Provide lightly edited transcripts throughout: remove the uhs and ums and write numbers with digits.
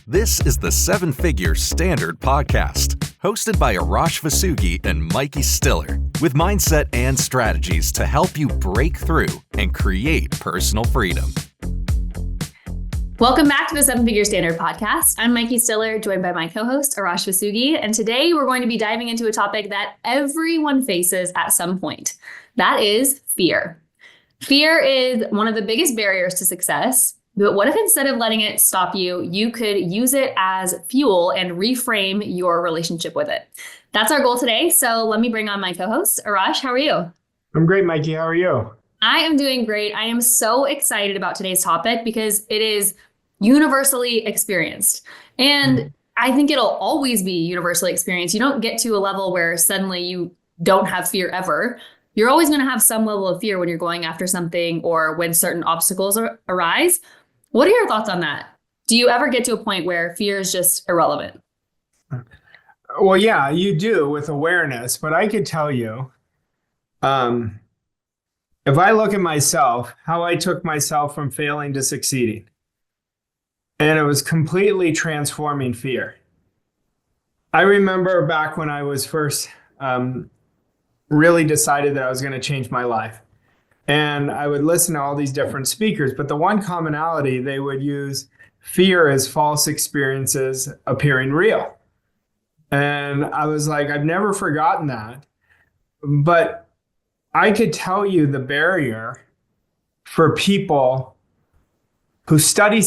This is the Seven Figure Standard Podcast, hosted by Arash Vasugi and Mikey Stiller, with mindset and strategies to help you break through and create personal freedom. Welcome back to the Seven Figure Standard Podcast. I'm Mikey Stiller, joined by my co-host, Arash Vasugi, and today we're going to be diving into a topic that everyone faces at some point. That is fear. Fear is one of the biggest barriers to success. But what if instead of letting it stop you, you could use it as fuel and reframe your relationship with it? That's our goal today. So let me bring on my co-host, Arash. How are you? I'm great, Mikey. How are you? I am doing great. I am so excited about today's topic because it is universally experienced. And I think it'll always be universally experienced. You don't get to a level where suddenly you don't have fear ever. You're always going to have some level of fear when you're going after something or when certain obstacles arise. What are your thoughts on that? Do you ever get to a point where fear is just irrelevant? Well, yeah, you do with awareness, but I could tell you, if I look at myself, how I took myself from failing to succeeding, and it was completely transforming fear. I remember back when I was first really decided that I was going to change my life. And I would listen to all these different speakers, but the one commonality, they would use fear as false experiences appearing real. And I was like, I've never forgotten that. But I could tell you the barrier for people who study,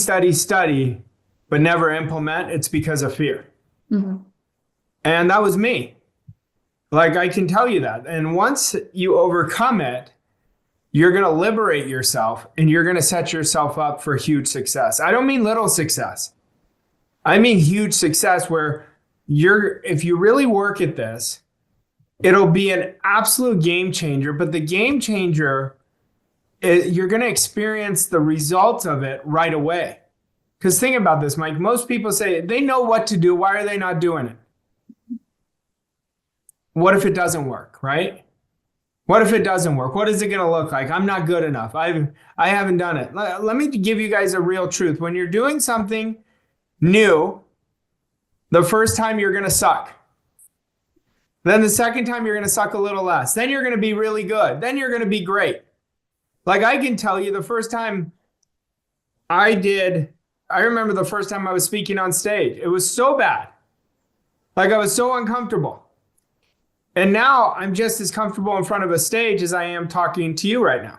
but never implement, it's because of fear. Mm-hmm. And that was me. Like, I can tell you that. And once you overcome it, you're going to liberate yourself and you're going to set yourself up for huge success. I don't mean little success. I mean huge success where if you really work at this, it'll be an absolute game changer. But the game changer, you're going to experience the results of it right away. Because think about this, Mike. Most people say they know what to do. Why are they not doing it? What if it doesn't work, right? What if it doesn't work? What is it going to look like? I'm not good enough. I haven't done it. Let me give you guys a real truth. When you're doing something new, the first time you're going to suck. Then the second time you're going to suck a little less. Then you're going to be really good. Then you're going to be great. Like I can tell you the first time I remember the first time I was speaking on stage. It was so bad. Like I was so uncomfortable. And now I'm just as comfortable in front of a stage as I am talking to you right now.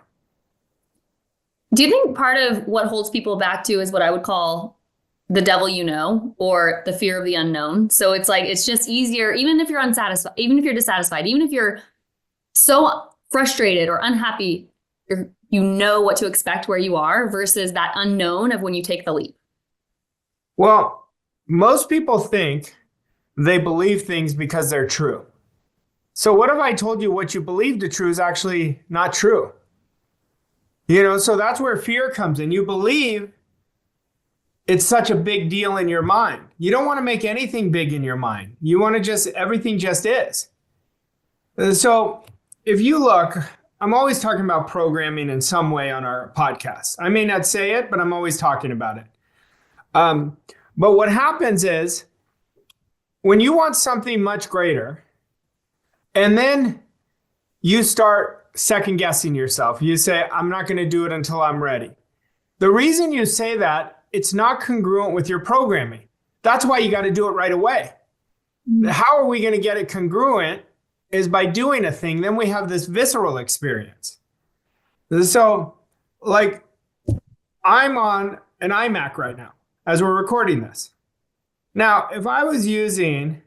Do you think part of what holds people back too is what I would call the devil you know, or the fear of the unknown? So it's like, it's just easier, even if you're unsatisfied, even if you're dissatisfied, even if you're so frustrated or unhappy, you know what to expect where you are versus that unknown of when you take the leap. Well, most people think they believe things because they're true. So what if I told you what you believe to true is actually not true? So that's where fear comes in. You believe it's such a big deal in your mind. You don't want to make anything big in your mind. You want to everything just is. So if you look, I'm always talking about programming in some way on our podcast. I may not say it, but I'm always talking about it. But what happens is when you want something much greater, and then you start second guessing yourself. You say, I'm not going to do it until I'm ready. The reason you say that, it's not congruent with your programming. That's why you got to do it right away. How are we going to get it congruent is by doing a thing. Then we have this visceral experience. So like I'm on an iMac right now as we're recording this. Now, if I was using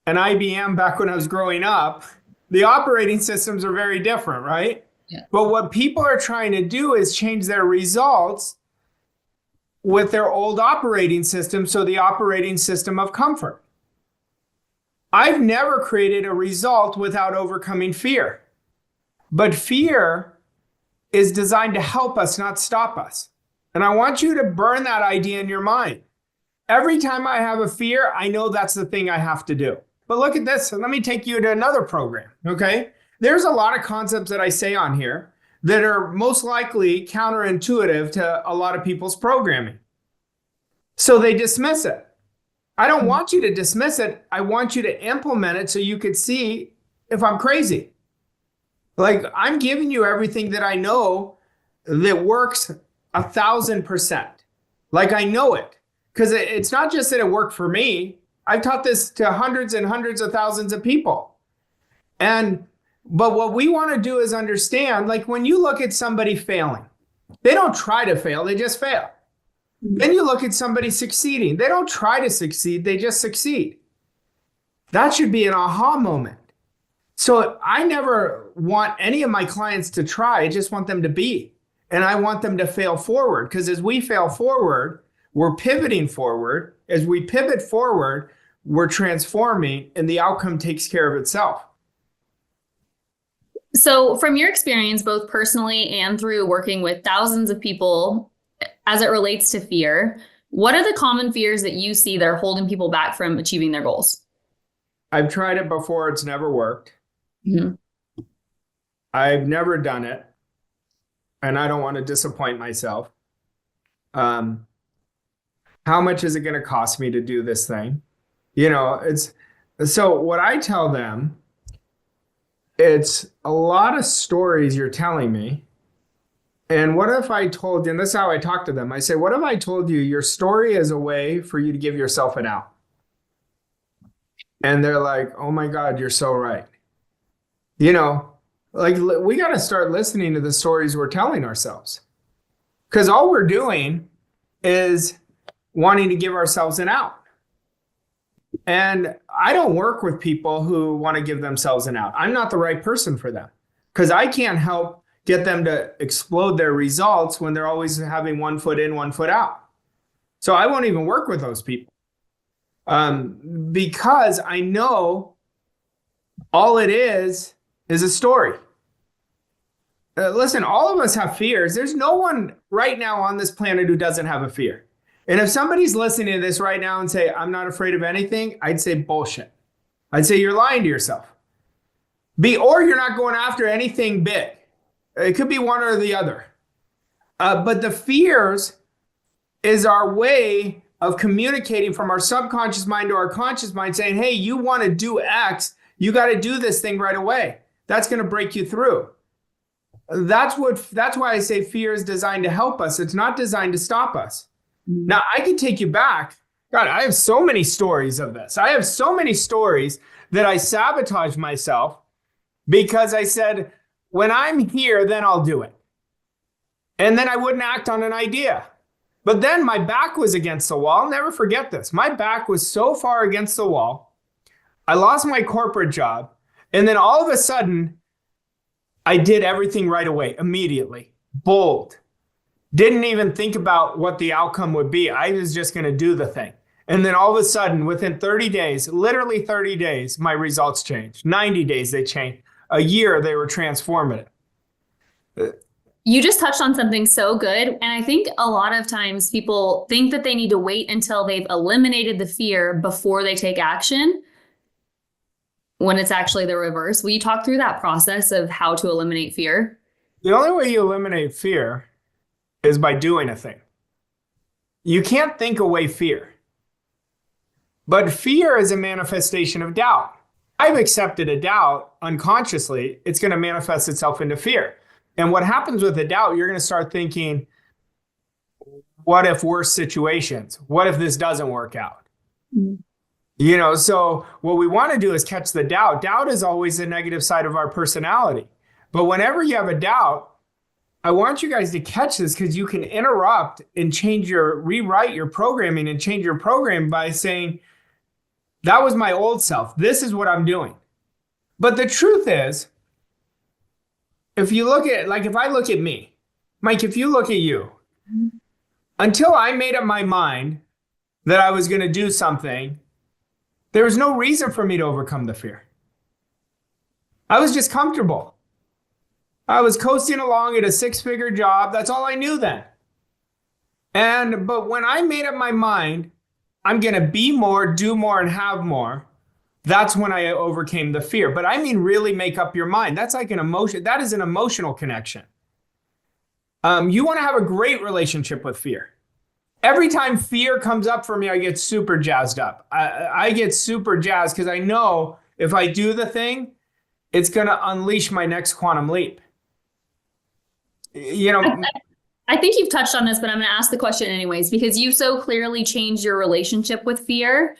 an IBM back when I was growing up, the operating systems are very different, right? Yeah. But what people are trying to do is change their results with their old operating system, so the operating system of comfort. I've never created a result without overcoming fear. But fear is designed to help us, not stop us. And I want you to burn that idea in your mind. Every time I have a fear, I know that's the thing I have to do. But look at this. Let me take you to another program, okay? There's a lot of concepts that I say on here that are most likely counterintuitive to a lot of people's programming. So they dismiss it. I don't want you to dismiss it. I want you to implement it so you could see if I'm crazy. Like, I'm giving you everything that I know that works 1,000%. Like, I know it. Because it's not just that it worked for me. I've taught this to hundreds and hundreds of thousands of people. But what we want to do is understand, like, when you look at somebody failing, they don't try to fail, they just fail. Then you look at somebody succeeding. They don't try to succeed, they just succeed. That should be an aha moment. So I never want any of my clients to try, I just want them to be. And I want them to fail forward, because as we fail forward, we're pivoting forward. As we pivot forward, we're transforming, and the outcome takes care of itself. So from your experience, both personally and through working with thousands of people, as it relates to fear, what are the common fears that you see that are holding people back from achieving their goals? I've tried it before. It's never worked. Mm-hmm. I've never done it, and I don't want to disappoint myself. How much is it going to cost me to do this thing? So what I tell them, it's a lot of stories you're telling me. And what if I told you, and this is how I talk to them, I say, what if I told you your story is a way for you to give yourself an out? And they're like, oh my God, you're so right. Like, we got to start listening to the stories we're telling ourselves. Because all we're doing is wanting to give ourselves an out. And I don't work with people who want to give themselves an out. I'm not the right person for them, because I can't help get them to explode their results when they're always having one foot in, one foot out. So I won't even work with those people, because I know all it is a story. Listen, all of us have fears. There's no one right now on this planet who doesn't have a fear. And if somebody's listening to this right now and say, I'm not afraid of anything, I'd say bullshit. I'd say you're lying to yourself. Or you're not going after anything big. It could be one or the other. But the fears is our way of communicating from our subconscious mind to our conscious mind, saying, hey, you want to do X, you got to do this thing right away. That's going to break you through. That's why I say fear is designed to help us. It's not designed to stop us. Now, I can take you back. God, I have so many stories of this. I have so many stories that I sabotaged myself because I said, when I'm here, then I'll do it. And then I wouldn't act on an idea. But then my back was against the wall. I'll never forget this. My back was so far against the wall. I lost my corporate job. And then all of a sudden, I did everything right away, immediately. Bold. Didn't even think about what the outcome would be. I was just going to do the thing. And then all of a sudden, within 30 days, literally 30 days, my results changed. 90 days, they changed. A year, they were transformative. You just touched on something so good. And I think a lot of times people think that they need to wait until they've eliminated the fear before they take action, when it's actually the reverse. Will you talk through that process of how to eliminate fear? The only way you eliminate fear is by doing a thing. You can't think away fear. But fear is a manifestation of doubt. I've accepted a doubt unconsciously. It's going to manifest itself into fear. And what happens with a doubt, you're going to start thinking, what if worse situations? What if this doesn't work out? Mm-hmm. So what we want to do is catch the doubt. Doubt is always the negative side of our personality. But whenever you have a doubt, I want you guys to catch this, because you can interrupt and rewrite your programming and change your program by saying, that was my old self. This is what I'm doing. But the truth is, if you look at, if I look at me, Mike, if you look at you, until I made up my mind that I was going to do something, there was no reason for me to overcome the fear. I was just comfortable. I was coasting along at a 6-figure job. That's all I knew then. But when I made up my mind, I'm going to be more, do more, and have more, that's when I overcame the fear. But I mean, really make up your mind. That's like an emotion. That is an emotional connection. You want to have a great relationship with fear. Every time fear comes up for me, I get super jazzed up. I get super jazzed because I know if I do the thing, it's going to unleash my next quantum leap. You know, I think you've touched on this, but I'm going to ask the question anyways, because you so clearly changed your relationship with fear.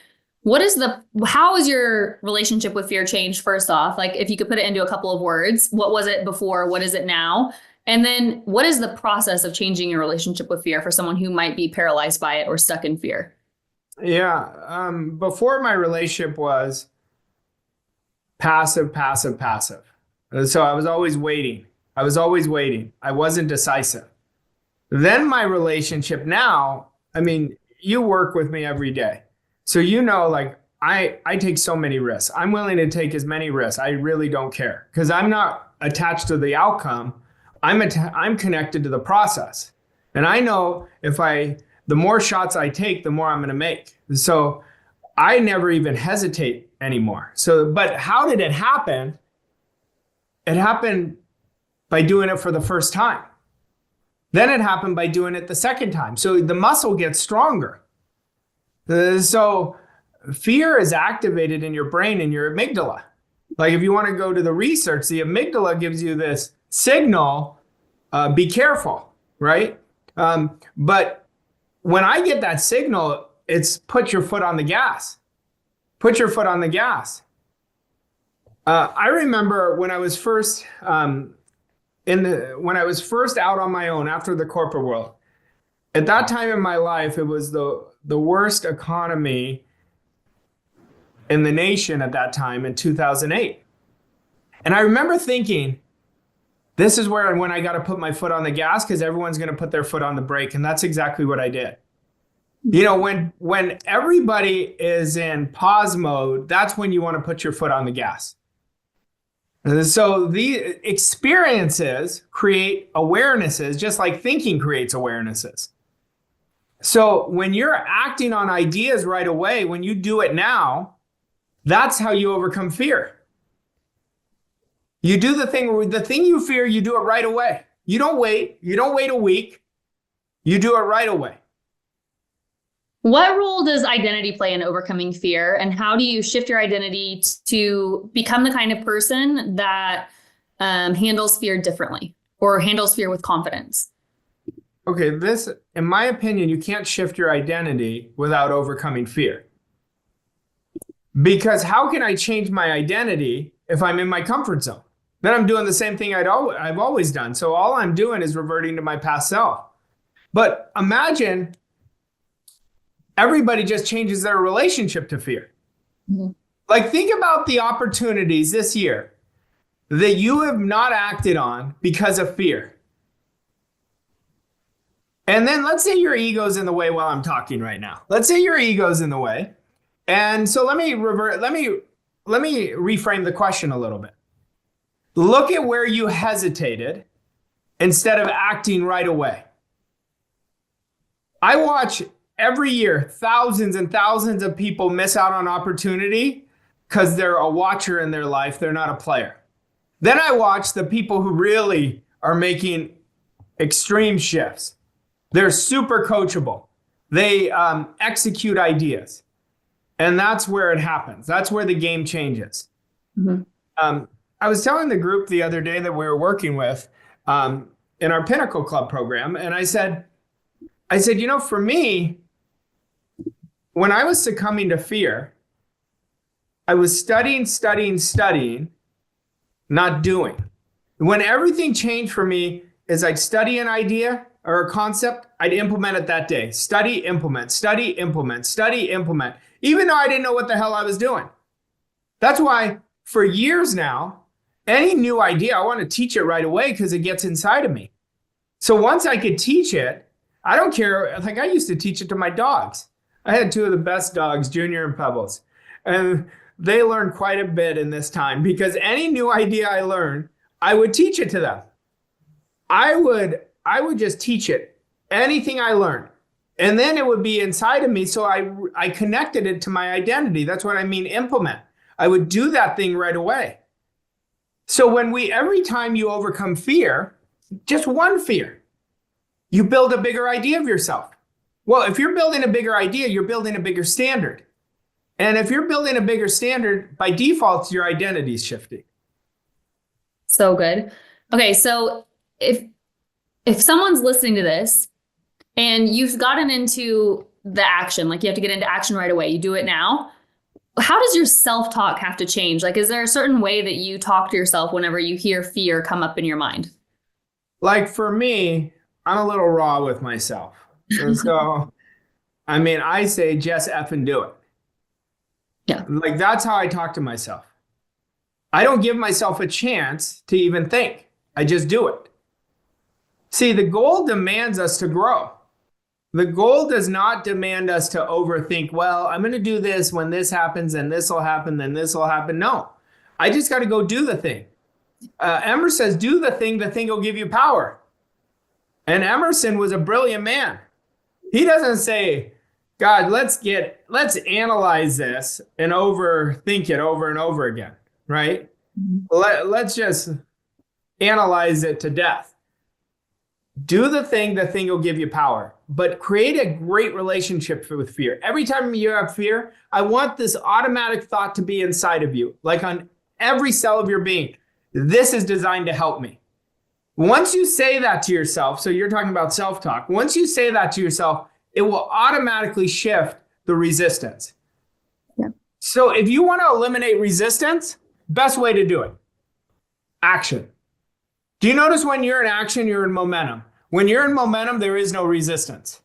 How has your relationship with fear changed first off? Like if you could put it into a couple of words, what was it before? What is it now? And then what is the process of changing your relationship with fear for someone who might be paralyzed by it or stuck in fear? Yeah. Before my relationship was passive, passive, passive. So I was always waiting. I wasn't decisive. Then my relationship now, I mean, you work with me every day. So like I take so many risks. I'm willing to take as many risks. I really don't care because I'm not attached to the outcome. I'm connected to the process. And I know the more shots I take, the more I'm going to make. So I never even hesitate anymore. But how did it happen? It happened by doing it for the first time. Then it happened by doing it the second time. So the muscle gets stronger. So fear is activated in your brain, in your amygdala. Like if you want to go to the research, the amygdala gives you this signal, be careful, right? But when I get that signal, it's put your foot on the gas. Put your foot on the gas. I remember when I was first when I was first out on my own after the corporate world. At that time in my life, it was the worst economy in the nation at that time in 2008. And I remember thinking, this is when I got to put my foot on the gas because everyone's going to put their foot on the brake. And that's exactly what I did. You know, when everybody is in pause mode, that's when you want to put your foot on the gas. And so the experiences create awarenesses, just like thinking creates awarenesses. So when you're acting on ideas right away, when you do it now, that's how you overcome fear. You do the thing you fear, you do it right away. You don't wait a week. You do it right away. What role does identity play in overcoming fear, and how do you shift your identity to become the kind of person that handles fear differently or handles fear with confidence? Okay, in my opinion, you can't shift your identity without overcoming fear. Because how can I change my identity if I'm in my comfort zone? Then I'm doing the same thing I've always done. So all I'm doing is reverting to my past self. But imagine everybody just changes their relationship to fear. Mm-hmm. Like think about the opportunities this year that you have not acted on because of fear. And then let's say your ego's in the way while I'm talking right now. Let's say your ego's in the way. And so let me reframe the question a little bit. Look at where you hesitated instead of acting right away. I watch every year thousands and thousands of people miss out on opportunity because they're a watcher in their life. They're not a player. Then I watch the people who really are making extreme shifts. They're super coachable. They execute ideas. And that's where it happens. That's where the game changes. Mm-hmm. I was telling the group the other day that we were working with in our Pinnacle Club program. And I said, you know, for me, when I was succumbing to fear, I was studying, not doing. When everything changed for me is I'd study an idea or a concept, I'd implement it that day. Study, implement, study, implement, study, implement, even though I didn't know what the hell I was doing. That's why for years now, any new idea, I want to teach it right away because it gets inside of me. So once I could teach it, I don't care. Like I used to teach it to my dogs. I had two of the best dogs, Junior and Pebbles. And they learned quite a bit in this time because any new idea I learned, I would teach it to them. I would just teach it, anything I learned. And then it would be inside of me. So I connected it to my identity. That's what I mean, implement. I would do that thing right away. So every time you overcome fear, just one fear, you build a bigger idea of yourself. Well, if you're building a bigger idea, you're building a bigger standard. And if you're building a bigger standard, by default, your identity is shifting. So good. Okay, so if someone's listening to this and you've gotten into the action, like you have to get into action right away, you do it now. How does your self-talk have to change? Like, is there a certain way that you talk to yourself whenever you hear fear come up in your mind? Like for me, I'm a little raw with myself. And so, I say just effing do it. Yeah. Like that's how I talk to myself. I don't give myself a chance to even think. I just do it. See, the goal demands us to grow. The goal does not demand us to overthink, well, I'm going to do this when this happens, and this will happen, then this will happen. No, I just got to go do the thing. Emerson says, do the thing will give you power. And Emerson was a brilliant man. He doesn't say, God, let's analyze this and overthink it over and over again, right? Let's just analyze it to death. Do the thing will give you power, but create a great relationship with fear. Every time you have fear, I want this automatic thought to be inside of you, like on every cell of your being. This is designed to help me. Once you say that to yourself, so you're talking about self-talk, once you say that to yourself, it will automatically shift the resistance. Yeah. So if you want to eliminate resistance, best way to do it, action. Do you notice when you're in action, you're in momentum? When you're in momentum, there is no resistance.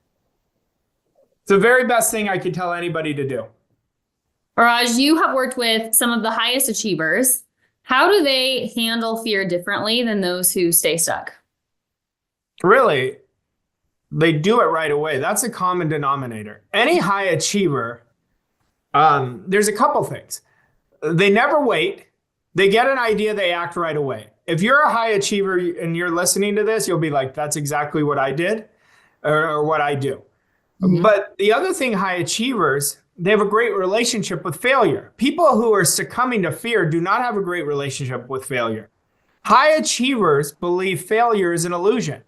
It's the very best thing I could tell anybody to do. Raj, you have worked with some of the highest achievers. How do they handle fear differently than those who stay stuck? Really, they do it right away. That's a common denominator. Any high achiever, there's a couple things. They never wait. They get an idea, they act right away. If you're a high achiever and you're listening to this, you'll be like, that's exactly what I did or what I do. Mm-hmm. But the other thing, high achievers, they have a great relationship with failure. People who are succumbing to fear do not have a great relationship with failure. High achievers believe failure is an illusion.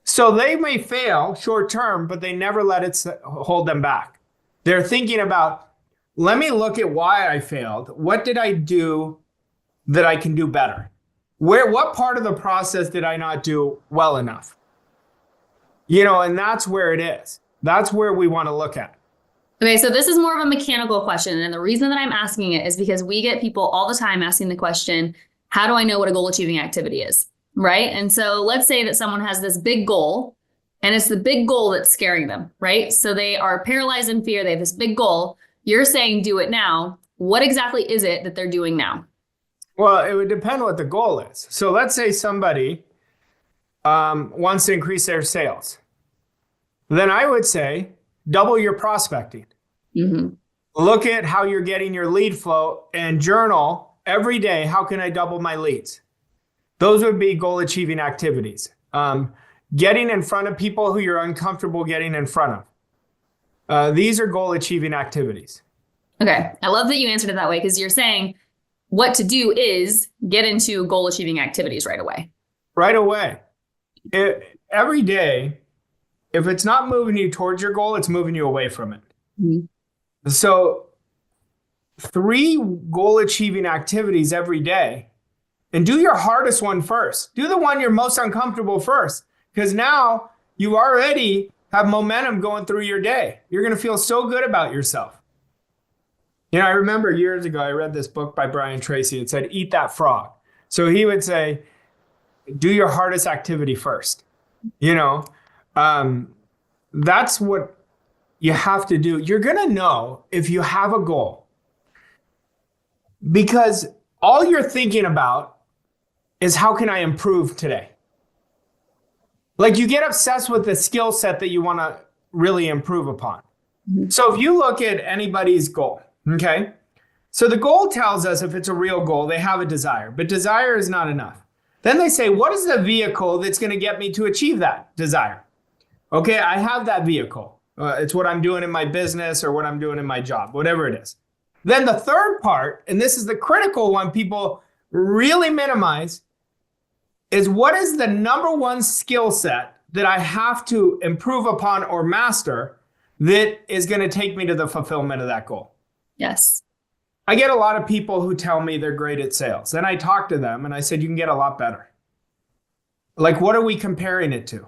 So they may fail short term, but they never let it hold them back. They're thinking about, let me look at why I failed. What did I do that I can do better? What part of the process did I not do well enough? And that's where it is. That's where we want to look at. Okay, so this is more of a mechanical question. And the reason that I'm asking it is because we get people all the time asking the question, how do I know what a goal achieving activity is? Right? And so let's say that someone has this big goal and it's the big goal that's scaring them, right? So they are paralyzed in fear. They have this big goal. You're saying do it now. What exactly is it that they're doing now? Well, it would depend what the goal is. So let's say somebody wants to increase their sales. Then I would say double your prospecting. Mm-hmm. Look at how you're getting your lead flow and journal every day. How can I double my leads? Those would be goal achieving activities. Getting in front of people who you're uncomfortable getting in front of. These are goal achieving activities. Okay. I love that you answered it that way because you're saying what to do is get into goal achieving activities right away. Right away. Every day, if it's not moving you towards your goal, it's moving you away from it. Mm-hmm. So 3 goal achieving activities every day, and do your hardest one first. Do the one you're most uncomfortable first, because now you already have momentum going through your day. You're going to feel so good about yourself. I remember years ago, I read this book by Brian Tracy. It said, eat that frog. So he would say, do your hardest activity first. That's what you have to do. You're going to know if you have a goal because all you're thinking about is how can I improve today? Like you get obsessed with the skill set that you want to really improve upon. Mm-hmm. So if you look at anybody's goal, okay, so the goal tells us if it's a real goal, they have a desire, but desire is not enough. Then they say, what is the vehicle that's going to get me to achieve that desire? Okay, I have that vehicle. It's what I'm doing in my business or what I'm doing in my job, whatever it is. Then the third part, and this is the critical one people really minimize, is what is the number one skill set that I have to improve upon or master that is going to take me to the fulfillment of that goal. Yes. I get a lot of people who tell me they're great at sales. Then I talk to them and I said, you can get a lot better. Like, what are we comparing it to?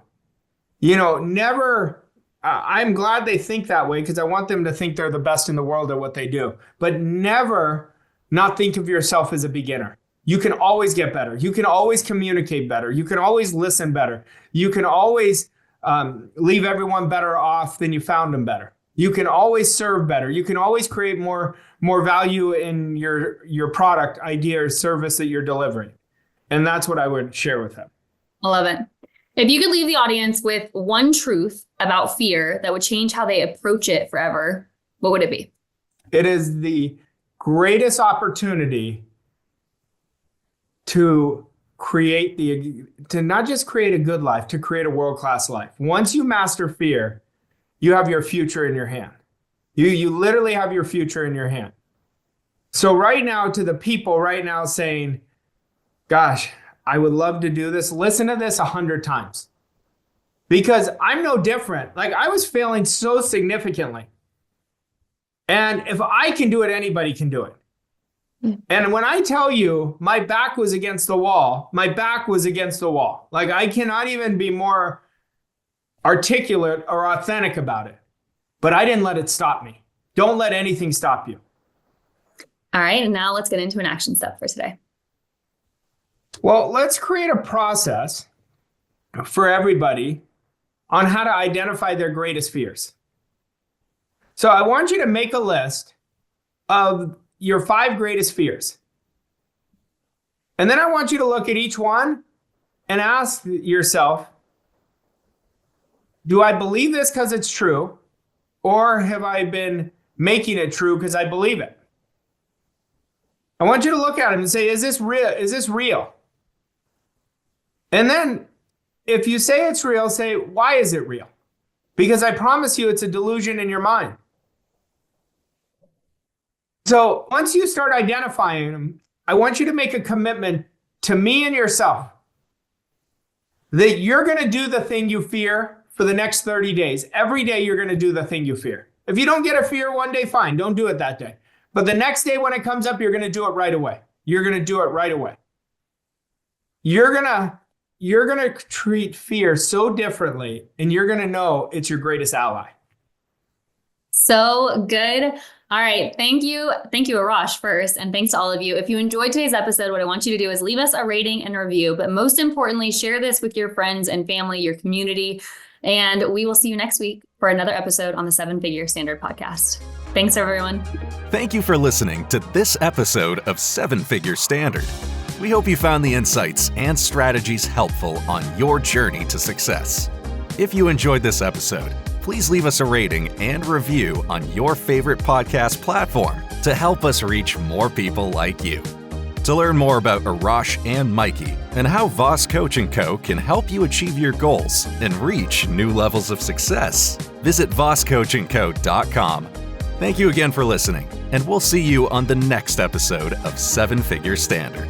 Never, I'm glad they think that way because I want them to think they're the best in the world at what they do. But never not think of yourself as a beginner. You can always get better. You can always communicate better. You can always listen better. You can always leave everyone better off than you found them better. You can always serve better. You can always create more value in your product, idea, or service that you're delivering. And that's what I would share with them. I love it. If you could leave the audience with one truth about fear that would change how they approach it forever, what would it be? It is the greatest opportunity to not just create a good life, to create a world-class life. Once you master fear, you have your future in your hand. You literally have your future in your hand. So right now, to the people right now saying, gosh, I would love to do this, listen to this 100 times. Because I'm no different. Like, I was failing so significantly. And if I can do it, anybody can do it. And when I tell you my back was against the wall, my back was against the wall. Like, I cannot even be more articulate or authentic about it. But I didn't let it stop me. Don't let anything stop you. All right. And now let's get into an action step for today. Well, let's create a process for everybody on how to identify their greatest fears. So I want you to make a list of your 5 greatest fears. And then I want you to look at each one and ask yourself, do I believe this because it's true? Or have I been making it true because I believe it? I want you to look at it and say, is this real? Is this real? And then if you say it's real, say, why is it real? Because I promise you it's a delusion in your mind. So once you start identifying them, I want you to make a commitment to me and yourself that you're going to do the thing you fear for the next 30 days. Every day you're going to do the thing you fear. If you don't get a fear one day, fine, don't do it that day. But the next day when it comes up, you're going to do it right away. You're going to do it right away. You're going to treat fear so differently, and you're going to know it's your greatest ally. So good. All right. Thank you. Thank you, Arash, first. And thanks to all of you. If you enjoyed today's episode, what I want you to do is leave us a rating and review. But most importantly, share this with your friends and family, your community. And we will see you next week for another episode on the 7-Figure Standard Podcast. Thanks, everyone. Thank you for listening to this episode of 7-Figure Standard. We hope you found the insights and strategies helpful on your journey to success. If you enjoyed this episode, please leave us a rating and review on your favorite podcast platform to help us reach more people like you. To learn more about Arash and Mikey and how Voss Coach & Co. can help you achieve your goals and reach new levels of success, visit vosscoachandco.com. Thank you again for listening, and we'll see you on the next episode of 7-Figure Standard.